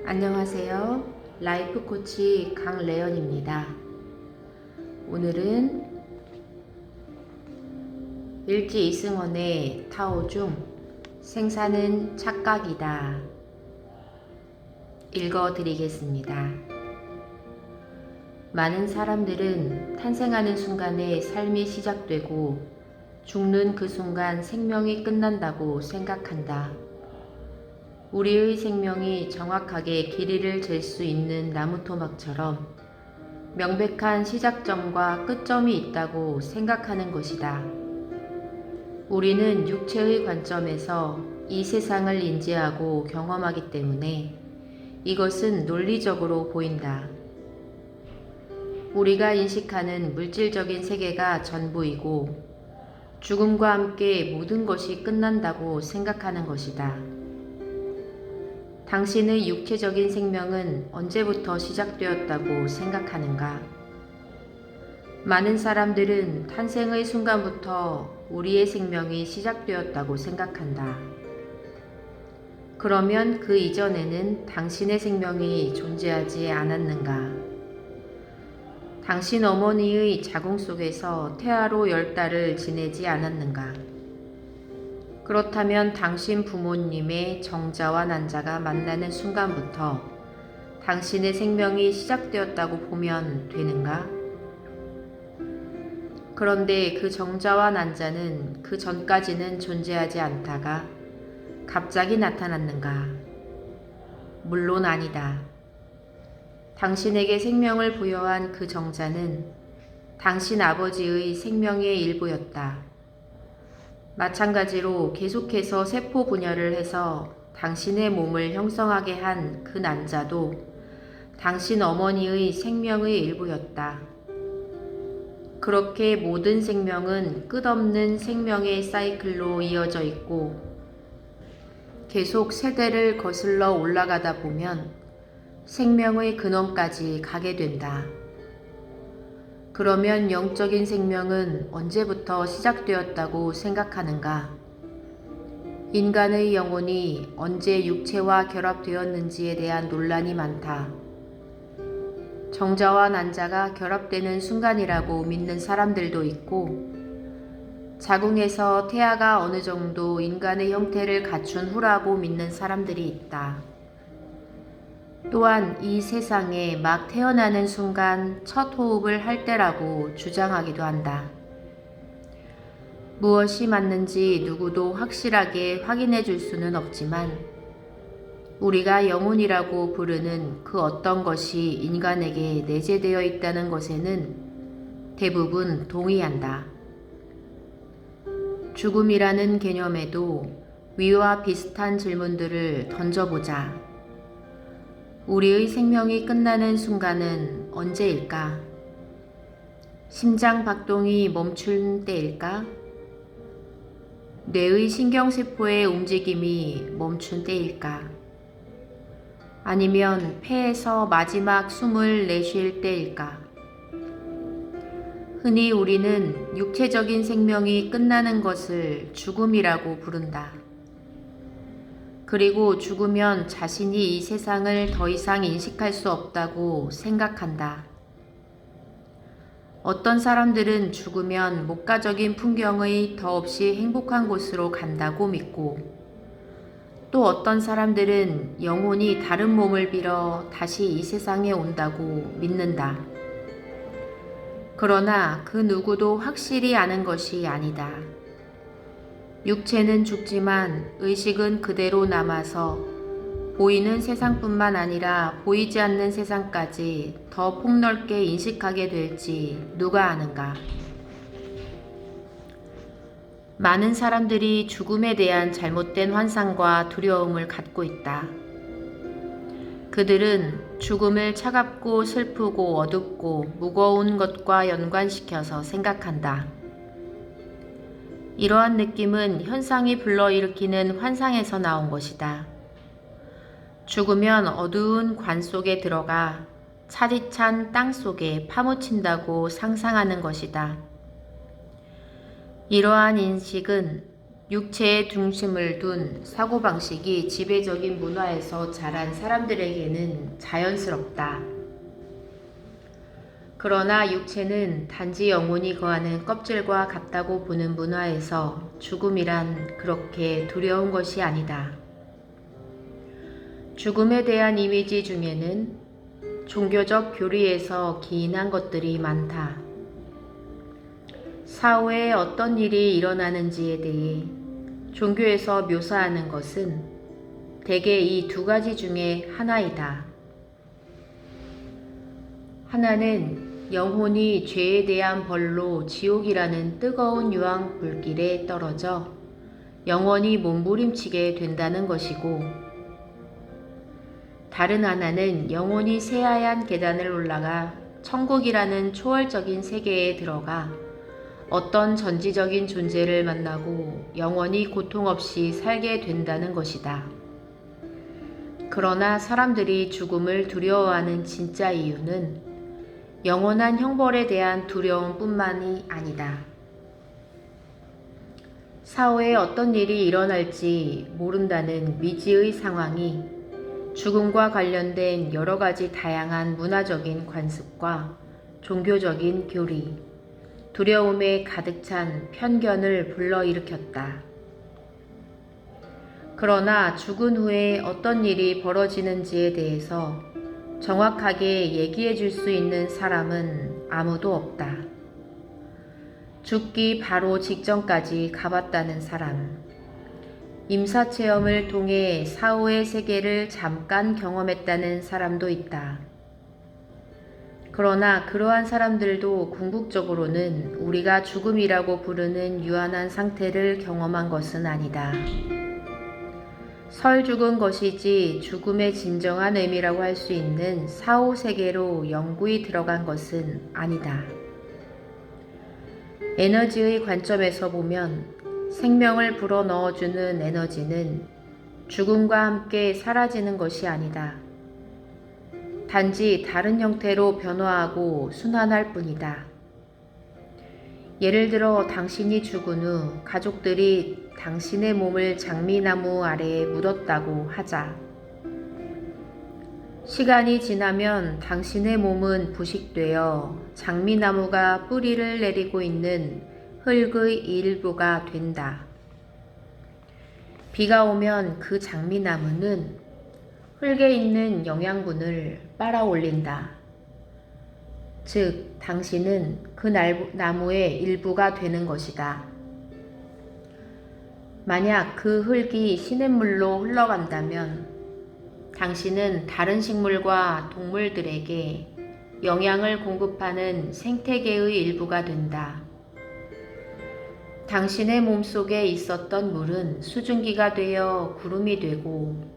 안녕하세요. 라이프 코치 강래연입니다. 오늘은 일지 이승원의 타오 중 생사는 착각이다 읽어드리겠습니다. 많은 사람들은 탄생하는 순간에 삶이 시작되고 죽는 그 순간 생명이 끝난다고 생각한다. 우리의 생명이 정확하게 길이를 잴 수 있는 나무토막처럼 명백한 시작점과 끝점이 있다고 생각하는 것이다. 우리는 육체의 관점에서 이 세상을 인지하고 경험하기 때문에 이것은 논리적으로 보인다. 우리가 인식하는 물질적인 세계가 전부이고 죽음과 함께 모든 것이 끝난다고 생각하는 것이다. 당신의 육체적인 생명은 언제부터 시작되었다고 생각하는가? 많은 사람들은 탄생의 순간부터 우리의 생명이 시작되었다고 생각한다. 그러면 그 이전에는 당신의 생명이 존재하지 않았는가? 당신 어머니의 자궁 속에서 태아로 10달을 지내지 않았는가? 그렇다면 당신 부모님의 정자와 난자가 만나는 순간부터 당신의 생명이 시작되었다고 보면 되는가? 그런데 그 정자와 난자는 그 전까지는 존재하지 않다가 갑자기 나타났는가? 물론 아니다. 당신에게 생명을 부여한 그 정자는 당신 아버지의 생명의 일부였다. 마찬가지로 계속해서 세포 분열을 해서 당신의 몸을 형성하게 한 그 난자도 당신 어머니의 생명의 일부였다. 그렇게 모든 생명은 끝없는 생명의 사이클로 이어져 있고 계속 세대를 거슬러 올라가다 보면 생명의 근원까지 가게 된다. 그러면 영적인 생명은 언제부터 시작되었다고 생각하는가? 인간의 영혼이 언제 육체와 결합되었는지에 대한 논란이 많다. 정자와 난자가 결합되는 순간이라고 믿는 사람들도 있고, 자궁에서 태아가 어느 정도 인간의 형태를 갖춘 후라고 믿는 사람들이 있다. 또한 이 세상에 막 태어나는 순간 첫 호흡을 할 때라고 주장하기도 한다. 무엇이 맞는지 누구도 확실하게 확인해 줄 수는 없지만 우리가 영혼이라고 부르는 그 어떤 것이 인간에게 내재되어 있다는 것에는 대부분 동의한다. 죽음이라는 개념에도 위와 비슷한 질문들을 던져보자. 우리의 생명이 끝나는 순간은 언제일까? 심장 박동이 멈춘 때일까? 뇌의 신경세포의 움직임이 멈춘 때일까? 아니면 폐에서 마지막 숨을 내쉴 때일까? 흔히 우리는 육체적인 생명이 끝나는 것을 죽음이라고 부른다. 그리고 죽으면 자신이 이 세상을 더 이상 인식할 수 없다고 생각한다. 어떤 사람들은 죽으면 목가적인 풍경의 더없이 행복한 곳으로 간다고 믿고, 또 어떤 사람들은 영혼이 다른 몸을 빌어 다시 이 세상에 온다고 믿는다. 그러나 그 누구도 확실히 아는 것이 아니다. 육체는 죽지만 의식은 그대로 남아서 보이는 세상뿐만 아니라 보이지 않는 세상까지 더 폭넓게 인식하게 될지 누가 아는가? 많은 사람들이 죽음에 대한 잘못된 환상과 두려움을 갖고 있다. 그들은 죽음을 차갑고 슬프고 어둡고 무거운 것과 연관시켜서 생각한다. 이러한 느낌은 현상이 불러일으키는 환상에서 나온 것이다. 죽으면 어두운 관 속에 들어가 차디찬 땅 속에 파묻힌다고 상상하는 것이다. 이러한 인식은 육체의 중심을 둔 사고방식이 지배적인 문화에서 자란 사람들에게는 자연스럽다. 그러나 육체는 단지 영혼이 거하는 껍질과 같다고 보는 문화에서 죽음이란 그렇게 두려운 것이 아니다. 죽음에 대한 이미지 중에는 종교적 교리에서 기인한 것들이 많다. 사후에 어떤 일이 일어나는지에 대해 종교에서 묘사하는 것은 대개 이 두 가지 중에 하나이다. 하나는 영혼이 죄에 대한 벌로 지옥이라는 뜨거운 유황 불길에 떨어져 영원히 몸부림치게 된다는 것이고, 다른 하나는 영혼이 새하얀 계단을 올라가 천국이라는 초월적인 세계에 들어가 어떤 전지적인 존재를 만나고 영원히 고통 없이 살게 된다는 것이다. 그러나 사람들이 죽음을 두려워하는 진짜 이유는 영원한 형벌에 대한 두려움뿐만이 아니다. 사후에 어떤 일이 일어날지 모른다는 미지의 상황이 죽음과 관련된 여러 가지 다양한 문화적인 관습과 종교적인 교리, 두려움에 가득 찬 편견을 불러일으켰다. 그러나 죽은 후에 어떤 일이 벌어지는지에 대해서 정확하게 얘기해 줄 수 있는 사람은 아무도 없다. 죽기 바로 직전까지 가봤다는 사람, 임사체험을 통해 사후의 세계를 잠깐 경험했다는 사람도 있다. 그러나 그러한 사람들도 궁극적으로는 우리가 죽음이라고 부르는 유한한 상태를 경험한 것은 아니다. 설 죽은 것이지 죽음의 진정한 의미라고 할 수 있는 사후 세계로 영구히 들어간 것은 아니다. 에너지의 관점에서 보면 생명을 불어넣어주는 에너지는 죽음과 함께 사라지는 것이 아니다. 단지 다른 형태로 변화하고 순환할 뿐이다. 예를 들어 당신이 죽은 후 가족들이 당신의 몸을 장미나무 아래에 묻었다고 하자. 시간이 지나면 당신의 몸은 부식되어 장미나무가 뿌리를 내리고 있는 흙의 일부가 된다. 비가 오면 그 장미나무는 흙에 있는 영양분을 빨아올린다. 즉, 당신은 그 나무의 일부가 되는 것이다. 만약 그 흙이 시냇물로 흘러간다면 당신은 다른 식물과 동물들에게 영양을 공급하는 생태계의 일부가 된다. 당신의 몸속에 있었던 물은 수증기가 되어 구름이 되고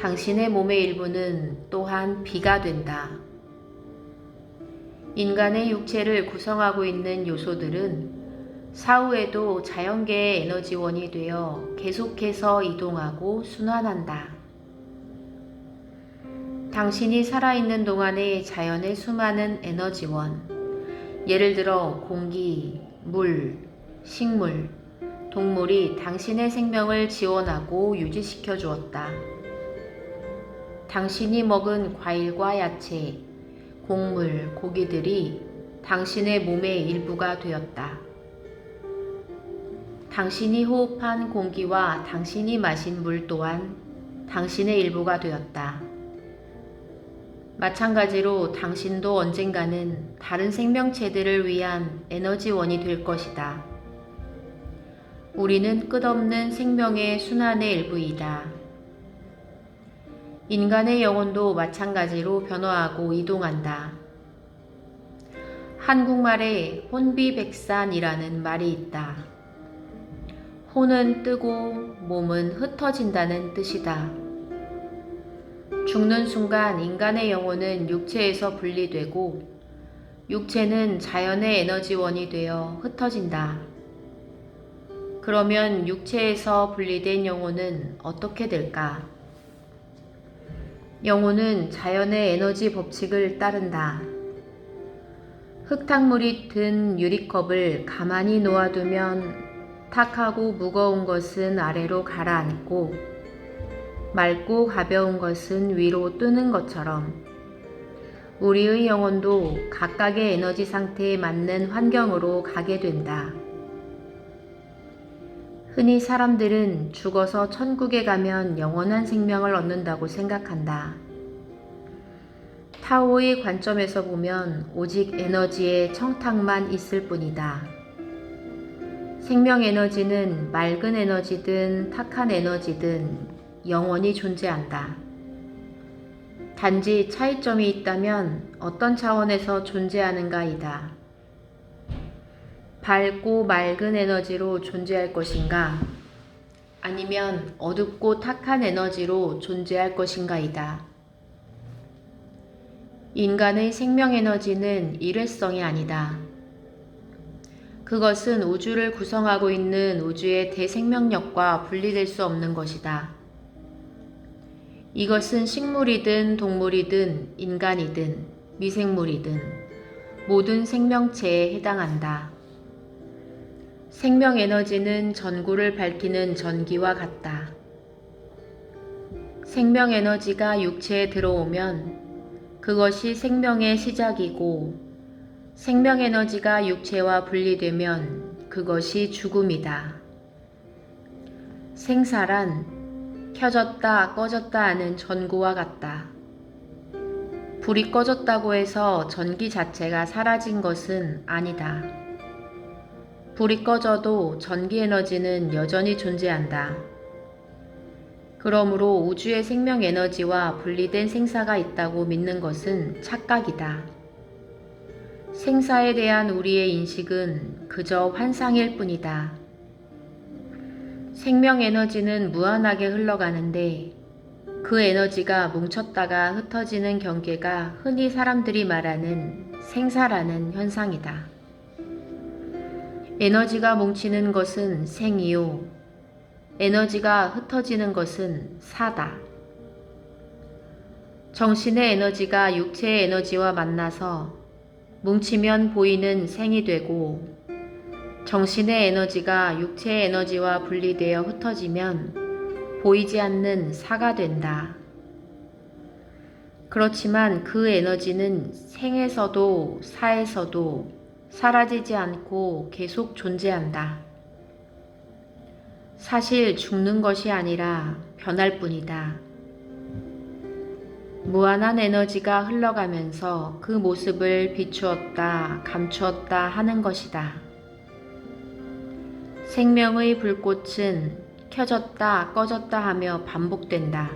당신의 몸의 일부는 또한 비가 된다. 인간의 육체를 구성하고 있는 요소들은 사후에도 자연계의 에너지원이 되어 계속해서 이동하고 순환한다. 당신이 살아있는 동안의 자연의 수많은 에너지원, 예를 들어 공기, 물, 식물, 동물이 당신의 생명을 지원하고 유지시켜 주었다. 당신이 먹은 과일과 야채, 곡물, 고기들이 당신의 몸의 일부가 되었다. 당신이 호흡한 공기와 당신이 마신 물 또한 당신의 일부가 되었다. 마찬가지로 당신도 언젠가는 다른 생명체들을 위한 에너지원이 될 것이다. 우리는 끝없는 생명의 순환의 일부이다. 인간의 영혼도 마찬가지로 변화하고 이동한다. 한국말에 혼비백산이라는 말이 있다. 혼은 뜨고 몸은 흩어진다는 뜻이다. 죽는 순간 인간의 영혼은 육체에서 분리되고 육체는 자연의 에너지원이 되어 흩어진다. 그러면 육체에서 분리된 영혼은 어떻게 될까? 영혼은 자연의 에너지 법칙을 따른다. 흙탕물이 든 유리컵을 가만히 놓아두면 탁하고 무거운 것은 아래로 가라앉고 맑고 가벼운 것은 위로 뜨는 것처럼 우리의 영혼도 각각의 에너지 상태에 맞는 환경으로 가게 된다. 흔히 사람들은 죽어서 천국에 가면 영원한 생명을 얻는다고 생각한다. 타오의 관점에서 보면 오직 에너지의 청탁만 있을 뿐이다. 생명 에너지는 맑은 에너지든 탁한 에너지든 영원히 존재한다. 단지 차이점이 있다면 어떤 차원에서 존재하는가이다. 밝고 맑은 에너지로 존재할 것인가? 아니면 어둡고 탁한 에너지로 존재할 것인가이다. 인간의 생명 에너지는 일회성이 아니다. 그것은 우주를 구성하고 있는 우주의 대생명력과 분리될 수 없는 것이다. 이것은 식물이든 동물이든 인간이든 미생물이든 모든 생명체에 해당한다. 생명 에너지는 전구를 밝히는 전기와 같다. 생명 에너지가 육체에 들어오면 그것이 생명의 시작이고 생명 에너지가 육체와 분리되면 그것이 죽음이다. 생사란 켜졌다 꺼졌다 하는 전구와 같다. 불이 꺼졌다고 해서 전기 자체가 사라진 것은 아니다. 불이 꺼져도 전기 에너지는 여전히 존재한다. 그러므로 우주의 생명 에너지와 분리된 생사가 있다고 믿는 것은 착각이다. 생사에 대한 우리의 인식은 그저 환상일 뿐이다. 생명 에너지는 무한하게 흘러가는데 그 에너지가 뭉쳤다가 흩어지는 경계가 흔히 사람들이 말하는 생사라는 현상이다. 에너지가 뭉치는 것은 생이요. 에너지가 흩어지는 것은 사다. 정신의 에너지가 육체의 에너지와 만나서 뭉치면 보이는 생이 되고 정신의 에너지가 육체의 에너지와 분리되어 흩어지면 보이지 않는 사가 된다. 그렇지만 그 에너지는 생에서도 사에서도 사라지지 않고 계속 존재한다. 사실 죽는 것이 아니라 변할 뿐이다. 무한한 에너지가 흘러가면서 그 모습을 비추었다, 감추었다 하는 것이다. 생명의 불꽃은 켜졌다, 꺼졌다 하며 반복된다.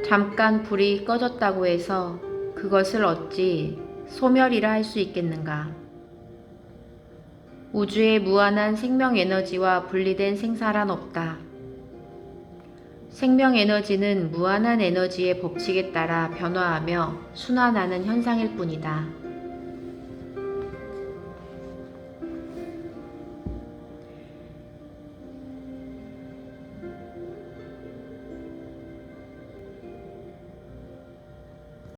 잠깐 불이 꺼졌다고 해서 그것을 어찌 소멸이라 할 수 있겠는가? 우주의 무한한 생명 에너지와 분리된 생사란 없다. 생명 에너지는 무한한 에너지의 법칙에 따라 변화하며 순환하는 현상일 뿐이다.